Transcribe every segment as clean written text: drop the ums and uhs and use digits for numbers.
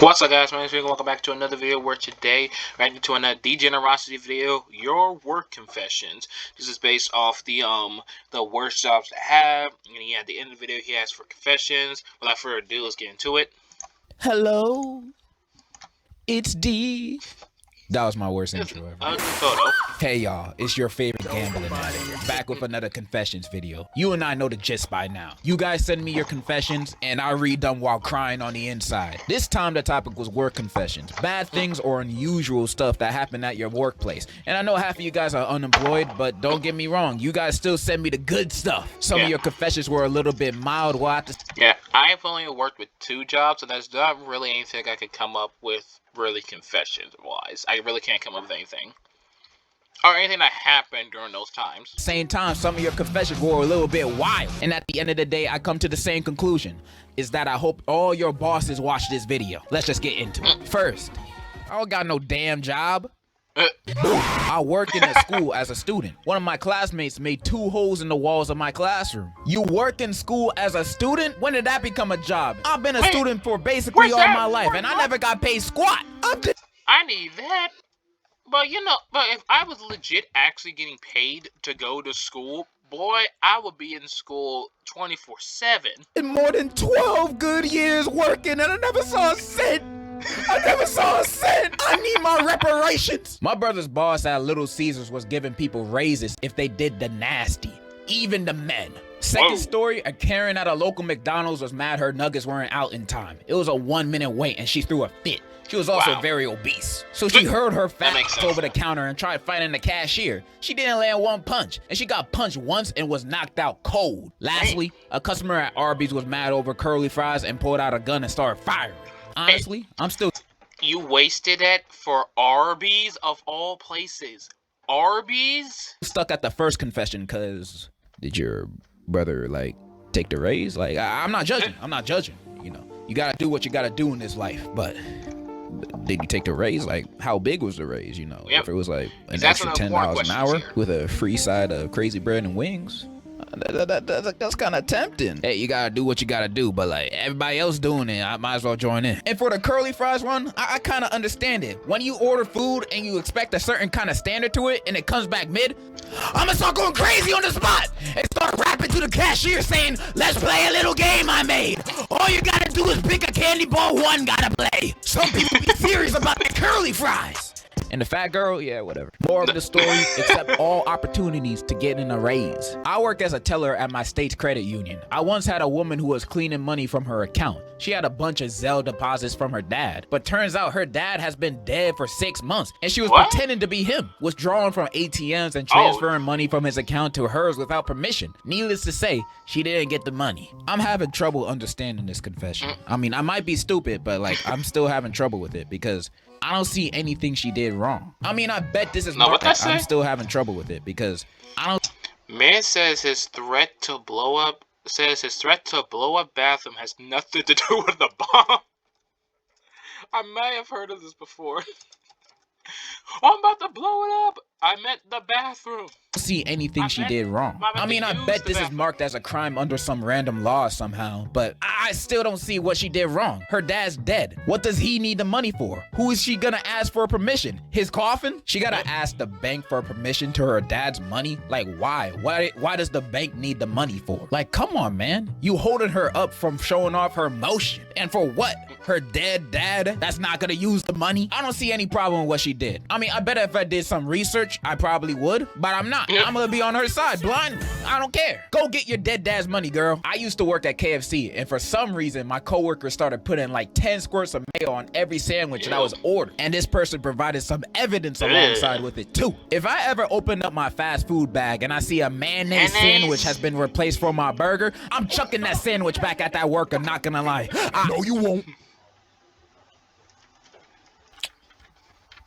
What's up, guys? My name is Rick. Welcome back to another video where today we're heading to another Degenerocity video, your work confessions. This is based off the worst jobs to have. And yeah, at the end of the video he has for confessions. Without further ado, let's get into it. Hello, it's D. That was my worst intro ever. Ugly photo. Hey y'all, it's your favorite gambling addict, back with another confessions video. You and I know the gist by now. You guys send me your confessions, and I read them while crying on the inside. This time the topic was work confessions, bad things or unusual stuff that happened at your workplace. And I know half of you guys are unemployed, but don't get me wrong, you guys still send me the good stuff. Some of your confessions were a little bit mild. Yeah, I've only worked with 2 jobs, so there's not really anything I could come up with really confessions-wise. I really can't come up with anything. Or anything that happened during those times. Same time, some of your confessions were a little bit wild. And at the end of the day, I come to the same conclusion, is that I hope all your bosses watch this video. Let's just get into it. First, I don't got no damn job. I work in a school as a student. One of my classmates made 2 holes in the walls of my classroom. You work in school as a student? When did that become a job? I've been a student for basically all my life, and I never got paid squat. I need that. But but if I was legit actually getting paid to go to school, boy, I would be in school 24/7. In more than 12 good years working, and I never saw a cent. I need my reparations. My brother's boss at Little Caesars was giving people raises if they did the nasty, even the men. Second story, a Karen at a local McDonald's was mad her nuggets weren't out in time. It was a 1-minute wait and she threw a fit. She was also very obese. So she hurled her fat over the counter and tried fighting the cashier. She didn't land one punch, and she got punched once and was knocked out cold. Lastly, a customer at Arby's was mad over curly fries and pulled out a gun and started firing. Honestly, I'm still... You wasted it for Arby's of all places. Arby's? Stuck at the first confession, because did your brother, like, take the raise? Like, I'm not judging. You know, you gotta do what you gotta do in this life, but did you take the raise? Like, how big was the raise, you know? If it was like an extra $10 an hour with a free side of crazy bread and wings, that's kind of tempting. Hey, you gotta do what you gotta do, but like everybody else doing it, I might as well join in. And for the curly fries one, I kind of understand it. When you order food and you expect a certain kind of standard to it and it comes back mid, I'ma start going crazy on the spot and start rapping to the cashier saying, let's play a little game I made. All you gotta do is pick a candy bar, one gotta play. Some people be serious about the curly fries. And the fat girl, yeah, whatever. More of the story, accept all opportunities to get in a raise. I work as a teller at my state's credit union. I once had a woman who was cleaning money from her account. She had a bunch of Zelle deposits from her dad, but turns out her dad has been dead for 6 months, and she was pretending to be him, withdrawing from ATMs and transferring money from his account to hers without permission. Needless to say, she didn't get the money. I'm having trouble understanding this confession. I mean, I might be stupid, but like, I'm still having trouble with it because I don't see anything she did wrong. I mean, I bet this is I'm still having trouble with it because I don't... Man says his threat to blow up bathroom has nothing to do with the bomb. I may have heard of this before. I'm about to blow it up. I meant the bathroom. See anything she did wrong. I mean, I bet this is marked as a crime under some random law somehow, but I still don't see what she did wrong. Her dad's dead. What does he need the money for? Who is she gonna ask for permission? His coffin? She gotta ask the bank for permission to her dad's money? Like, why? Why does the bank need the money for? Like, come on, man. You holding her up from showing off her emotion. And for what? Her dead dad that's not gonna use the money? I don't see any problem with what she did. I mean, I bet if I did some research, I probably would, but I'm not. I'm gonna be on her side, blind. I don't care. Go get your dead dad's money, girl. I used to work at KFC, and for some reason, my coworker started putting like 10 squirts of mayo on every sandwich that I was ordering, and this person provided some evidence alongside with it too. If I ever open up my fast food bag and I see a mayonnaise sandwich has been replaced for my burger, I'm chucking that sandwich back at that worker, not gonna lie. No, you won't.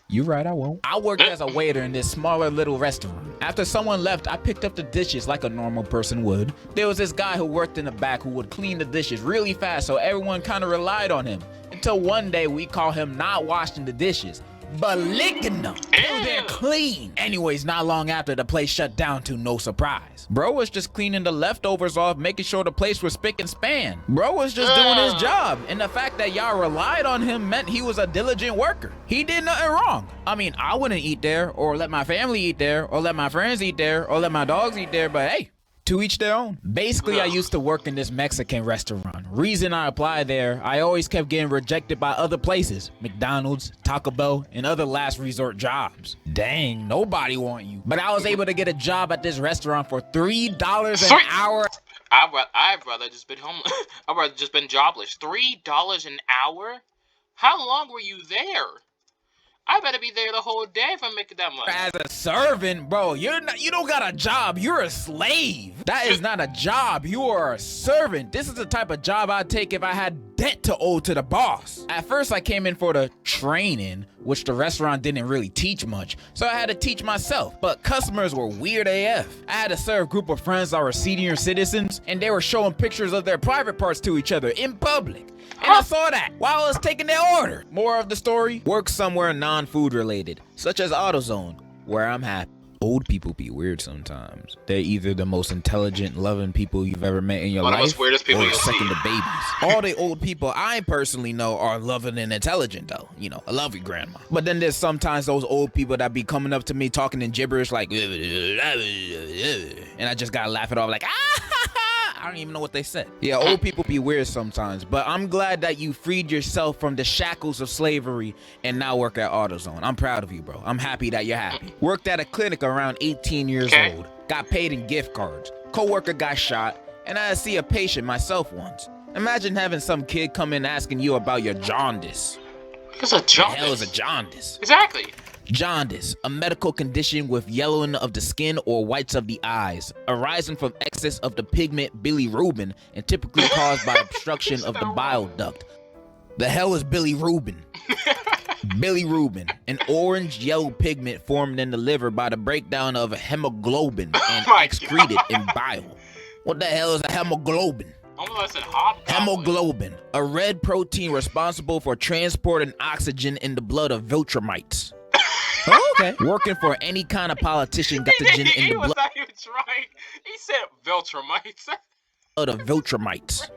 You right, I won't. I worked as a waiter in this smaller little restaurant. After someone left, I picked up the dishes like a normal person would. There was this guy who worked in the back who would clean the dishes really fast, so everyone kind of relied on him. Until one day we caught him not washing the dishes. but licking them till they're clean. Anyways, not long after, the place shut down to no surprise. Bro was just cleaning the leftovers off, making sure the place was spick and span. Bro was just doing his job, and the fact that y'all relied on him meant he was a diligent worker. He did nothing wrong. I mean, I wouldn't eat there, or let my family eat there, or let my friends eat there, or let my dogs eat there, but hey, to each their own. Basically, I used to work in this Mexican restaurant. Reason I applied there, I always kept getting rejected by other places. McDonald's, Taco Bell, and other last resort jobs. Dang, nobody want you. But I was able to get a job at this restaurant for $3 an hour. I'd rather just been homeless. I'd rather just been jobless. $3 an hour? How long were you there? I better be there the whole day if I'm making that much. As a servant, bro, you don't got a job. You're a slave. That is not a job. You are a servant. This is the type of job I'd take if I had debt to owe to the boss. At first, I came in for the training, which the restaurant didn't really teach much, so I had to teach myself. But customers were weird AF. I had to serve a group of friends that were senior citizens, and they were showing pictures of their private parts to each other in public. And I saw that while I was taking their order. More of the story, work somewhere non-food related, such as AutoZone, where I'm happy. Old people be weird sometimes. They're either the most intelligent, loving people you've ever met in your life, or second to babies. All the old people I personally know are loving and intelligent though. You know, I love you, grandma. But then there's sometimes those old people that be coming up to me talking in gibberish like, and I just gotta laugh it off like, I don't even know what they said. Yeah, old people be weird sometimes, but I'm glad that you freed yourself from the shackles of slavery and now work at AutoZone. I'm proud of you, bro. I'm happy that you're happy. Worked at a clinic around 18 years old. Got paid in gift cards. Coworker got shot, and I had to see a patient myself once. Imagine having some kid come in asking you about your jaundice. What's a jaundice? What the hell is a jaundice? Exactly. Jaundice, a medical condition with yellowing of the skin or whites of the eyes, arising from excess of the pigment bilirubin and typically caused by obstruction of the bile duct. The hell is bilirubin? Bilirubin, an orange-yellow pigment formed in the liver by the breakdown of hemoglobin and excreted in bile. What the hell is a hemoglobin? Hemoglobin, a red protein responsible for transporting oxygen in the blood of viltrumites. Oh, okay. Working for any kind of politician got the gin in the blood. Was not even trying. He said viltrumites. Of viltrumites.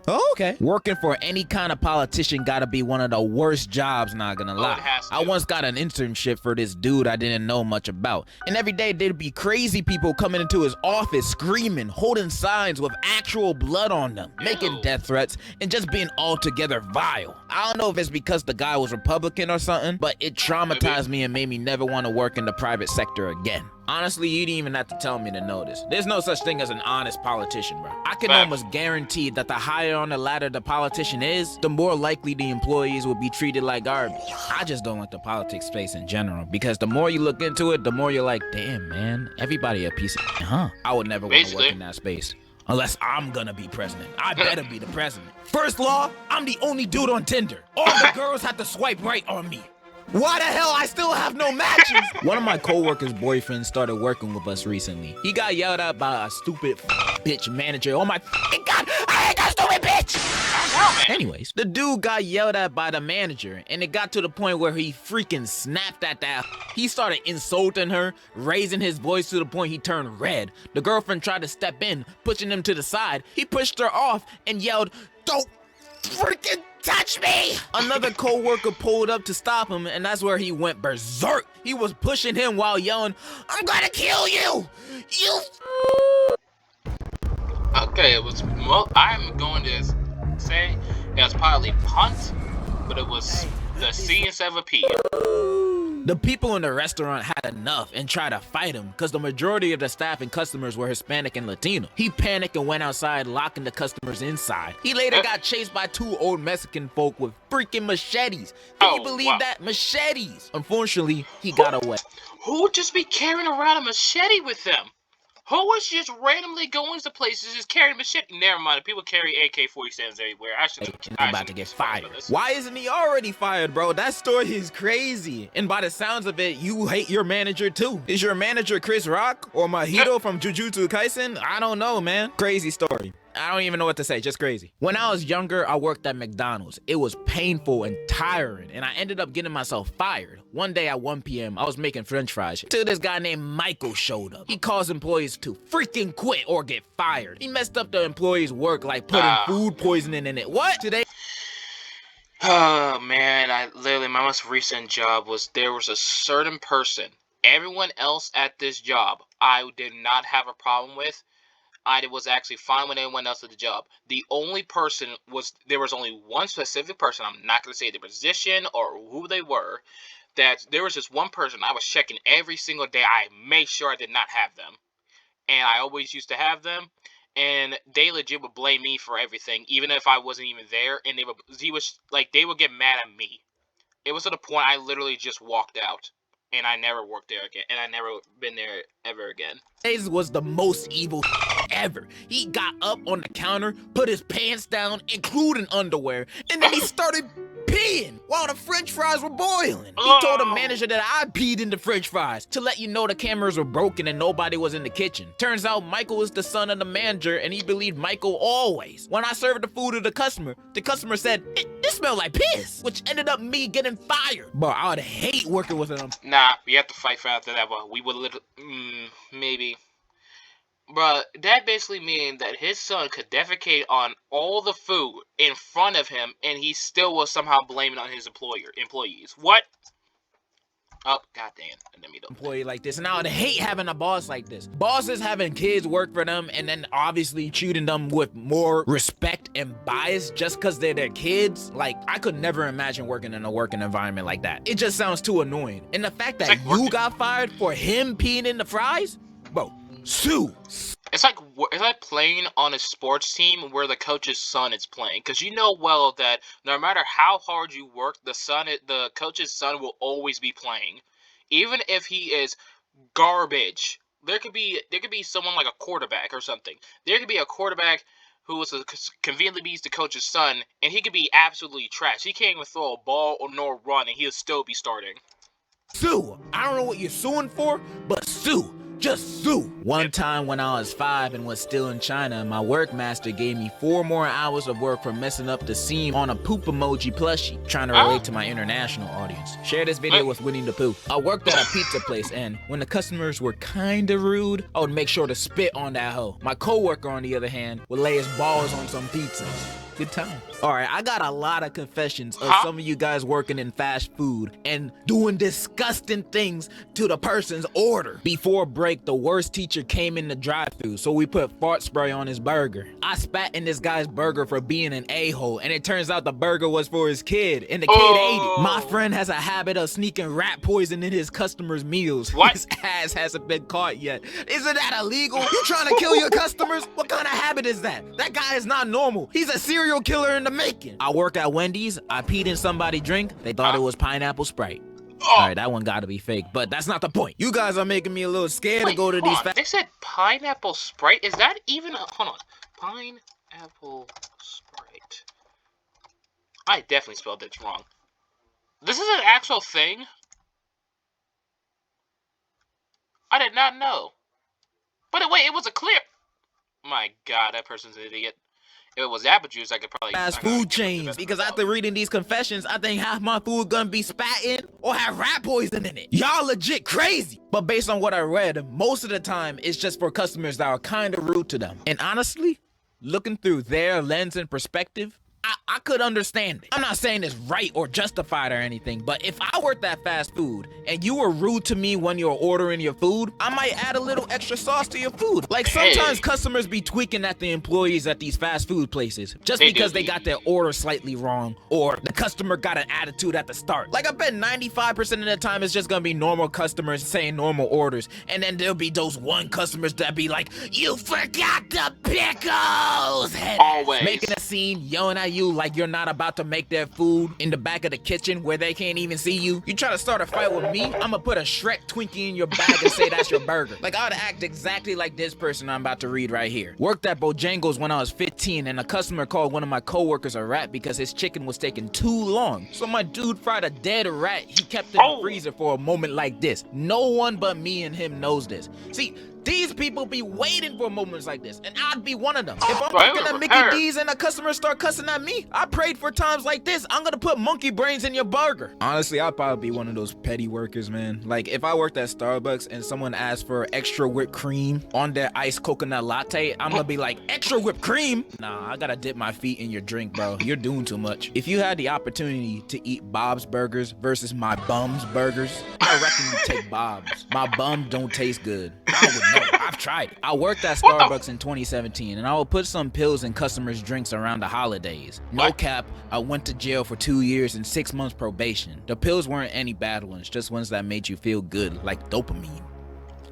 Oh, okay. Working for any kind of politician gotta be one of the worst jobs, not gonna lie. I once got an internship for this dude I didn't know much about. And every day there'd be crazy people coming into his office screaming, holding signs with actual blood on them, making death threats, and just being altogether vile. I don't know if it's because the guy was Republican or something, but it traumatized me and made me never want to work in the private sector again. Honestly, you didn't even have to tell me to know this. There's no such thing as an honest politician, bro. I can almost guarantee that the higher on the ladder the politician is, the more likely the employees will be treated like garbage. I just don't like the politics space in general, because the more you look into it, the more you're like, damn, man, everybody a piece of huh? I would never want to work in that space. Unless I'm gonna be president. I better be the president. First law, I'm the only dude on Tinder. All the girls have to swipe right on me. Why the hell I still have no matches? One of my coworkers' boyfriends started working with us recently. He got yelled at by a stupid bitch manager. Oh my God, I hate that stupid bitch! Anyways, the dude got yelled at by the manager, and it got to the point where he freaking snapped at that. He started insulting her, raising his voice to the point he turned red. The girlfriend tried to step in, pushing him to the side. He pushed her off and yelled, "Don't freaking touch me!" Another co-worker pulled up to stop him, and that's where he went berserk. He was pushing him while yelling, "I'm gonna kill you! You..." Okay, it was, well, I'm going to say it was probably punt, but it was the C instead of a P. The people in the restaurant had enough and tried to fight him because the majority of the staff and customers were Hispanic and Latino. He panicked and went outside, locking the customers inside. He later got chased by two old Mexican folk with freaking machetes. Can you believe that? Machetes! Unfortunately, he got away. Who would just be carrying around a machete with them? Who was just randomly going to places just carrying machete? Never mind, people carry AK-47s everywhere. I'm about to get fired. Why isn't he already fired, bro? That story is crazy. And by the sounds of it, you hate your manager too. Is your manager Chris Rock or Mahito from Jujutsu Kaisen? I don't know, man. Crazy story. I don't even know what to say, just crazy. When I was younger, I worked at McDonald's. It was painful and tiring, and I ended up getting myself fired. One day at 1 p.m., I was making french fries till this guy named Michael showed up. He caused employees to freaking quit or get fired. He messed up the employees' work like putting food poisoning in it. What? Today? Oh man, my most recent job was there was a certain person. Everyone else at this job, I did not have a problem with. I was actually fine with anyone else at the job. The only person was there was only one specific person. I'm not going to say the position or who they were. That there was just one person I was checking every single day. I made sure I did not have them, and I always used to have them. And they legit would blame me for everything, even if I wasn't even there. And they would get mad at me. It was to the point I literally just walked out, and I never worked there again, and I never been there ever again. Today's was the most evil ever. He got up on the counter, put his pants down, including underwear, and then he started peeing while the french fries were boiling. He told the manager that I peed in the french fries to let you know the cameras were broken and nobody was in the kitchen. Turns out Michael was the son of the manager and he believed Michael always. When I served the food to the customer said, it smelled like piss, which ended up me getting fired. But I would hate working with him. Nah, we have to fight for after that one. We would maybe. Bruh, that basically means that his son could defecate on all the food in front of him, and he still was somehow blaming on his employees. What? Oh, goddamn. Employee like this, and I would hate having a boss like this. Bosses having kids work for them and then obviously treating them with more respect and bias just because they're their kids. Like, I could never imagine working in a working environment like that. It just sounds too annoying. And the fact that you got fired for him peeing in the fries? Bro, sue. It's like playing on a sports team where the coach's son is playing, because you know well that no matter how hard you work, the coach's son will always be playing, even if he is garbage. There could be someone like a quarterback or something. There could be a quarterback who was conveniently be the coach's son, and he could be absolutely trash. He can't even throw a ball or nor run, and he'll still be starting. Sue. I don't know what you're suing for, but sue. Just sue. One time when I was 5 and was still in China, my work master gave me 4 more hours of work for messing up the seam on a poop emoji plushie, trying to relate to my international audience. Share this video with Winnie the Pooh. I worked at a pizza place, and when the customers were kinda rude, I would make sure to spit on that hoe. My coworker, on the other hand, would lay his balls on some pizzas. Good time. Alright, I got a lot of confessions of some of you guys working in fast food and doing disgusting things to the person's order. Before break, the worst teacher came in the drive-thru, so we put fart spray on his burger. I spat in this guy's burger for being an a-hole, and it turns out the burger was for his kid, and the kid ate it. My friend has a habit of sneaking rat poison in his customers' meals. What? His ass hasn't been caught yet. Isn't that illegal? You trying to kill your customers? What kind of habit is that? That guy is not normal. He's a serial killer in the making. I work at Wendy's. I peed in somebody's drink. They thought it was pineapple Sprite. Alright, that one gotta be fake, but that's not the point. You guys are making me a little scared to go to these They said pineapple Sprite? Is that even a... Hold on. Pineapple Sprite. I definitely spelled this wrong. This is an actual thing? I did not know. But wait, it was a clip. My god, that person's an idiot. If it was apple juice, I could probably... fast food chains, because after reading these confessions, I think half my food gonna be spat in or have rat poison in it. Y'all legit crazy. But based on what I read, most of the time it's just for customers that are kind of rude to them. And honestly, looking through their lens and perspective, I could understand it. I'm not saying it's right or justified or anything, but if I worked at fast food and you were rude to me when you're ordering your food, I might add a little extra sauce to your food. Like sometimes customers be tweaking at the employees at these fast food places just because they got their order slightly wrong or the customer got an attitude at the start. Like I bet 95% of the time it's just gonna be normal customers saying normal orders, and then there'll be those one customers that be like, "You forgot the pickles!" Always. Making a scene, yelling at you like you're not about to make their food in the back of the kitchen where they can't even see you. You try to start a fight with me, I'ma put a Shrek Twinkie in your bag and say that's your burger. Like I would act exactly like this person I'm about to read right here. Worked at Bojangles when I was 15 and a customer called one of my coworkers a rat because his chicken was taking too long. So my dude fried a dead rat he kept in the freezer for a moment like this. No one but me and him knows this. See, These people be waiting for moments like this, and I'd be one of them. If I'm Right, working at Mickey prepared. D's and a customer start cussing at me, I prayed for times like this. I'm gonna put monkey brains in your burger. Honestly, I'd probably be one of those petty workers, man. Like, if I worked at Starbucks and someone asked for extra whipped cream on their iced coconut latte, I'm gonna be like, extra whipped cream? Nah, I gotta dip my feet in your drink, bro. You're doing too much. If you had the opportunity to eat Bob's Burgers versus my bum's burgers, I reckon you take Bob's. My bum don't taste good. I would know. I've tried it. I worked at Starbucks in 2017, and I would put some pills in customers' drinks around the holidays. No cap, I went to jail for 2 years and 6 months probation. The pills weren't any bad ones, just ones that made you feel good, like dopamine.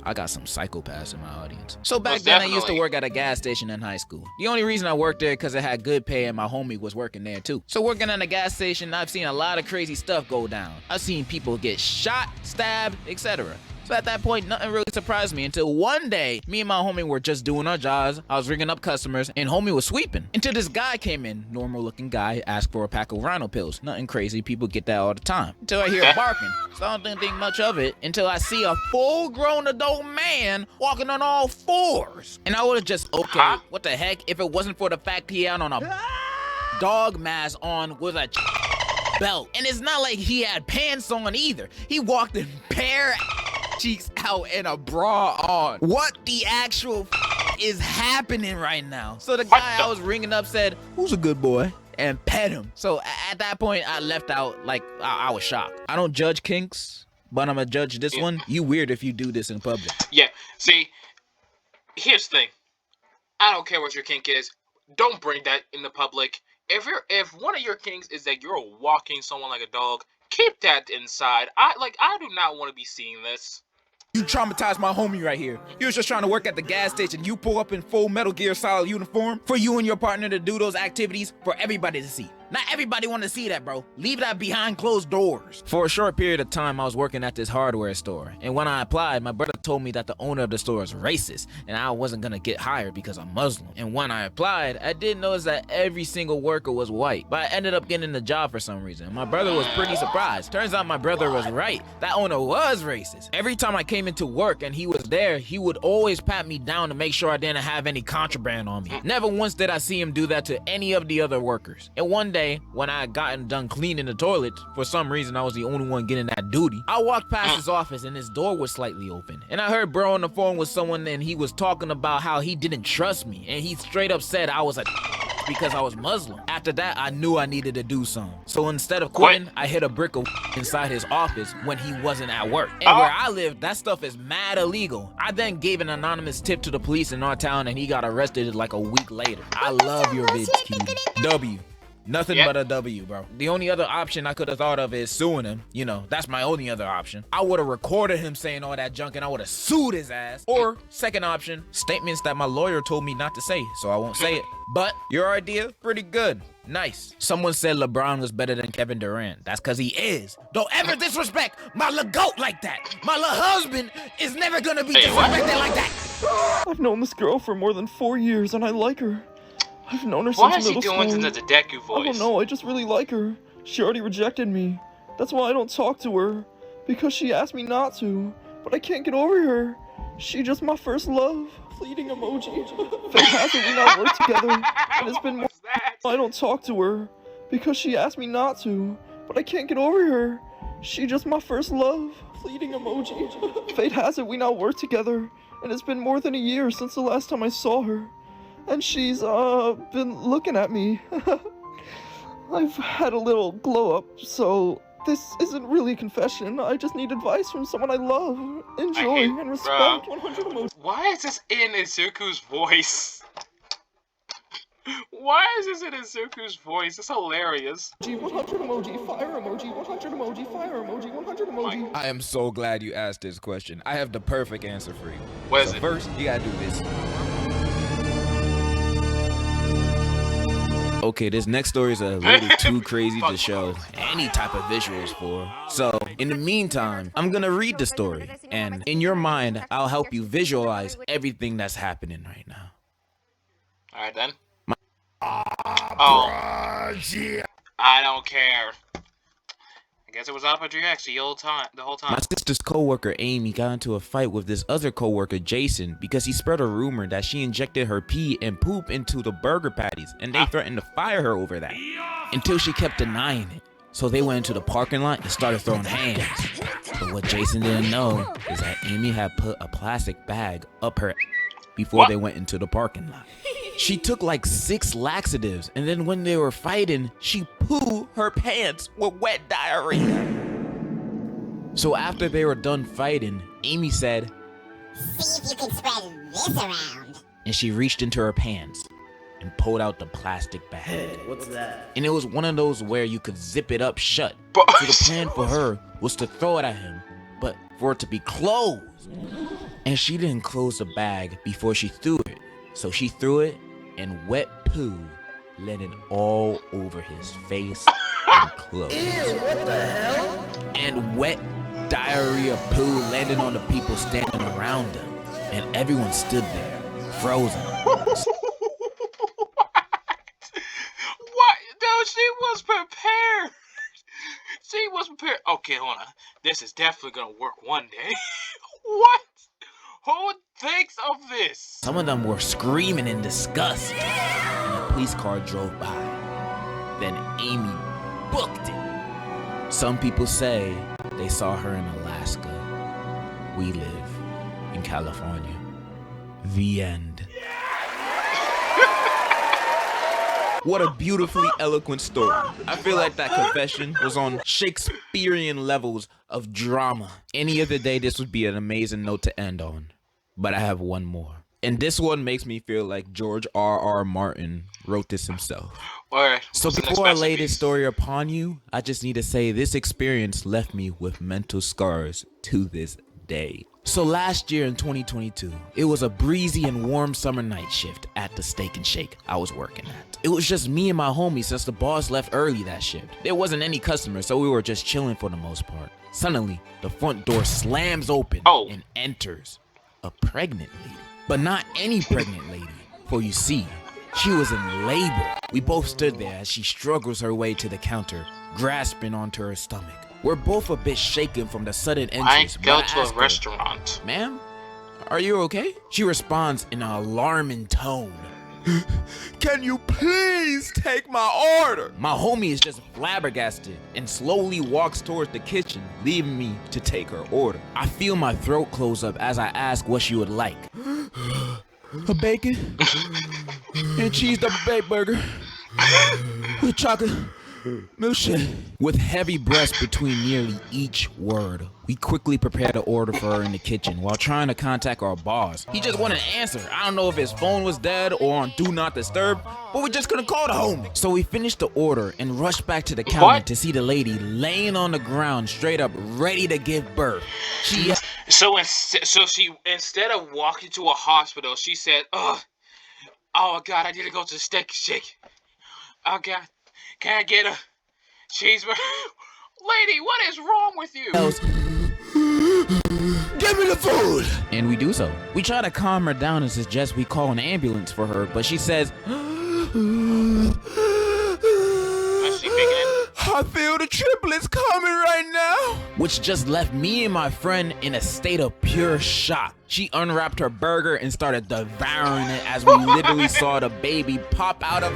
I got some psychopaths in my audience. So back then, I used to work at a gas station in high school. The only reason I worked there because it had good pay and my homie was working there too. So working at a gas station, I've seen a lot of crazy stuff go down. I've seen people get shot, stabbed, etc. So at that point, nothing really surprised me until one day, me and my homie were just doing our jobs. I was ringing up customers and homie was sweeping. Until this guy came in, normal looking guy, asked for a pack of rhino pills. Nothing crazy, people get that all the time. Until I hear barking. So I don't think much of it until I see a full grown adult man walking on all fours. And I would have just, okay, what the heck, if it wasn't for the fact he had on a dog mask on with a belt. And it's not like he had pants on either. He walked in bare cheeks out and a bra on. What the actual is happening right now? So the guy I was ringing up said, "Who's a good boy?" and pet him. So at that point, I left out like I was shocked. I don't judge kinks, but I'm gonna judge this one. You weird if you do this in public. Yeah, see, here's the thing. I don't care what your kink is. Don't bring that in the public. If one of your kinks is that you're walking someone like a dog, keep that inside. I do not want to be seeing this. You traumatized my homie right here. He was just trying to work at the gas station. You pull up in full Metal Gear Solid uniform for you and your partner to do those activities for everybody to see. Not everybody want to see that, bro. Leave that behind closed doors. For a short period of time, I was working at this hardware store. And when I applied, my brother told me that the owner of the store is racist and I wasn't going to get hired because I'm Muslim. And when I applied, I did notice that every single worker was white. But I ended up getting the job for some reason. My brother was pretty surprised. Turns out my brother was right. That owner was racist. Every time I came into work and he was there, he would always pat me down to make sure I didn't have any contraband on me. Never once did I see him do that to any of the other workers. And one day, when I had gotten done cleaning the toilet, for some reason I was the only one getting that duty, I walked past his office and his door was slightly open. And I heard bro on the phone with someone and he was talking about how he didn't trust me. And he straight up said I was a because I was Muslim. After that, I knew I needed to do something. So instead of quitting, I hit a brick of inside his office when he wasn't at work. And where I live, that stuff is mad illegal. I then gave an anonymous tip to the police in our town and he got arrested like a week later. I love your vids, Cutie. W. Nothing but a W, bro. The only other option I could have thought of is suing him. You know, that's my only other option. I would have recorded him saying all that junk and I would have sued his ass. Or, second option, statements that my lawyer told me not to say, so I won't say it. But your idea, pretty good. Nice. Someone said LeBron was better than Kevin Durant. That's because he is. Don't ever disrespect my little goat like that. My little husband is never gonna be disrespected like that. I've known this girl for more than 4 years and I like her. I've known her Why since is he middle doing school. such a Deku voice? I don't know, I just really like her. She already rejected me. That's why I don't talk to her. Because she asked me not to. But I can't get over her. She just my first love. Pleading emoji. Fate has it we now work together. And it's been more. I don't talk to her. Because she asked me not to. But I can't get over her. She just my first love. Pleading emoji. Fate has it we now work together. And it's been more than a year since the last time I saw her. And she's, been looking at me. I've had a little glow up, so this isn't really a confession. I just need advice from someone I love, enjoy, and respect. 100 emojis. Why is this in Izuku's voice? Why is this in Izuku's voice? It's hilarious. 100 emoji, fire emoji, 100 emoji, fire emoji, 100 emoji. I am so glad you asked this question. I have the perfect answer for you. What is it? First, you gotta do this. Okay, this next story is a little too crazy to show any type of visuals for. So, in the meantime, I'm gonna read the story, and in your mind, I'll help you visualize everything that's happening right now. Alright then. Oh. I don't care. I guess it was Opportunity X the whole time. My sister's coworker Amy got into a fight with this other coworker Jason because he spread a rumor that she injected her pee and poop into the burger patties, and they threatened to fire her over that until she kept denying it. So they went into the parking lot and started throwing hands. But what Jason didn't know is that Amy had put a plastic bag up her before they went into the parking lot. She took like 6 laxatives, and then when they were fighting, she pooed her pants with wet diarrhea. So after they were done fighting, Amy said, "See if you can spread this around." And she reached into her pants and pulled out the plastic bag. Hey, what's that? And it was one of those where you could zip it up shut. But- So the plan for her was to throw it at him, but for it to be closed. And she didn't close the bag before she threw it. So she threw it, and wet poo landed all over his face and clothes. Ew, what the hell? And wet diarrhea poo landed on the people standing around him. And everyone stood there, frozen. What? No, she was prepared. She was prepared. Okay, hold on. This is definitely gonna work one day. What? Who thinks of this? Some of them were screaming in disgust. And a police car drove by. Then Amy booked it. Some people say they saw her in Alaska. We live in California. The end. What a beautifully eloquent story. I feel like that confession was on Shakespearean levels of drama. Any other day, this would be an amazing note to end on. But I have one more. And this one makes me feel like George R.R. Martin wrote this himself. Alright. So before I lay this story upon you, I just need to say this experience left me with mental scars to this day. So last year in 2022, it was a breezy and warm summer night shift at the Steak and Shake I was working at. It was just me and my homies since the boss left early that shift. There wasn't any customers, so we were just chilling for the most part. Suddenly, the front door slams open and enters a pregnant lady. But not any pregnant lady, for you see, she was in labor. We both stood there as she struggles her way to the counter, grasping onto her stomach. We're both a bit shaken from the sudden entrance. I go to a restaurant. Ma'am, are you okay? She responds in an alarming tone. Can you please take my order? My homie is just flabbergasted and slowly walks towards the kitchen, leaving me to take her order. I feel my throat close up as I ask what she would like. A bacon and cheese double baked burger with chocolate milkshake. With heavy breaths between nearly each word, we quickly prepare the order for her in the kitchen while trying to contact our boss. He just wouldn't answer. I don't know if his phone was dead or on do not disturb, but we just couldn't call the homie. So we finished the order and rushed back to the counter to see the lady laying on the ground straight up ready to give birth. So she instead of walking to a hospital, she said, "Oh God, I need to go to the Steak and Shake. Oh God, can I get a cheeseburger?" Lady, what is wrong with you? Give me the food! And we do so. We try to calm her down and suggest we call an ambulance for her, but she says, I feel the triplets coming right now. Which just left me and my friend in a state of pure shock. She unwrapped her burger and started devouring it as we literally saw the baby pop out of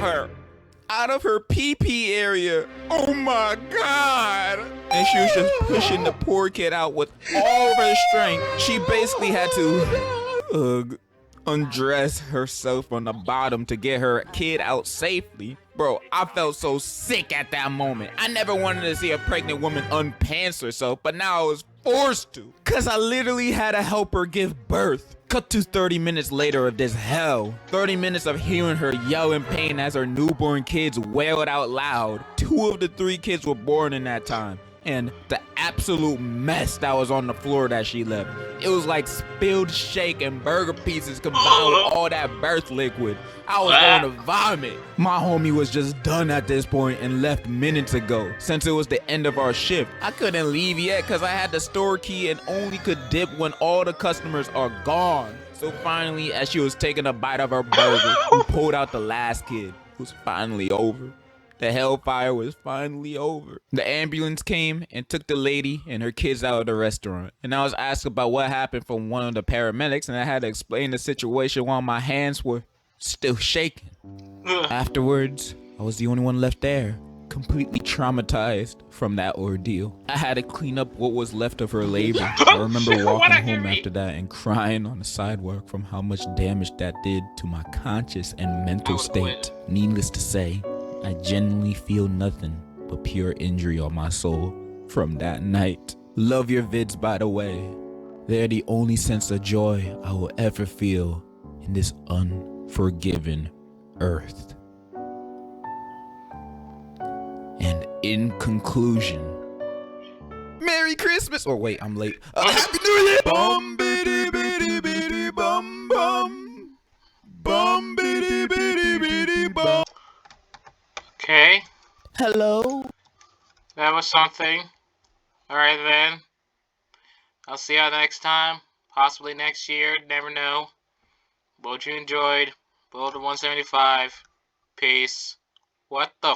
her pee-pee area. Oh my God. And she was just pushing the poor kid out with all of her strength. She basically had to undress herself from the bottom to get her kid out safely. Bro, I felt so sick at that moment. I never wanted to see a pregnant woman unpants herself, but now I was forced to. Cause I literally had to help her give birth. Cut to 30 minutes later of this hell. 30 minutes of hearing her yell in pain as her newborn kids wailed out loud. 2 of the 3 kids were born in that time. And the absolute mess that was on the floor that she left. It was like spilled shake and burger pieces combined with all that birth liquid. I was going to vomit. My homie was just done at this point and left minutes ago since it was the end of our shift. I couldn't leave yet because I had the store key and only could dip when all the customers are gone. So finally, as she was taking a bite of her burger, we pulled out the last kid. It was finally over. The hellfire was finally over. The ambulance came and took the lady and her kids out of the restaurant. And I was asked about what happened from one of the paramedics, and I had to explain the situation while my hands were still shaking. Afterwards, I was the only one left there, completely traumatized from that ordeal. I had to clean up what was left of her labor. I remember walking home after that and crying on the sidewalk from how much damage that did to my conscious and mental state. Needless to say, I genuinely feel nothing but pure injury on my soul from that night. Love your vids, by the way. They're the only sense of joy I will ever feel in this unforgiven earth. And in conclusion, Merry Christmas! Or wait, I'm late. Happy New Year! Bum bitty bitty bitty bum bum. Bum bitty bitty bitty bum. Okay, Hello? that was something. Alright then. I'll see y'all next time. Possibly next year. Never know. But you enjoyed. Build 175. Peace. What the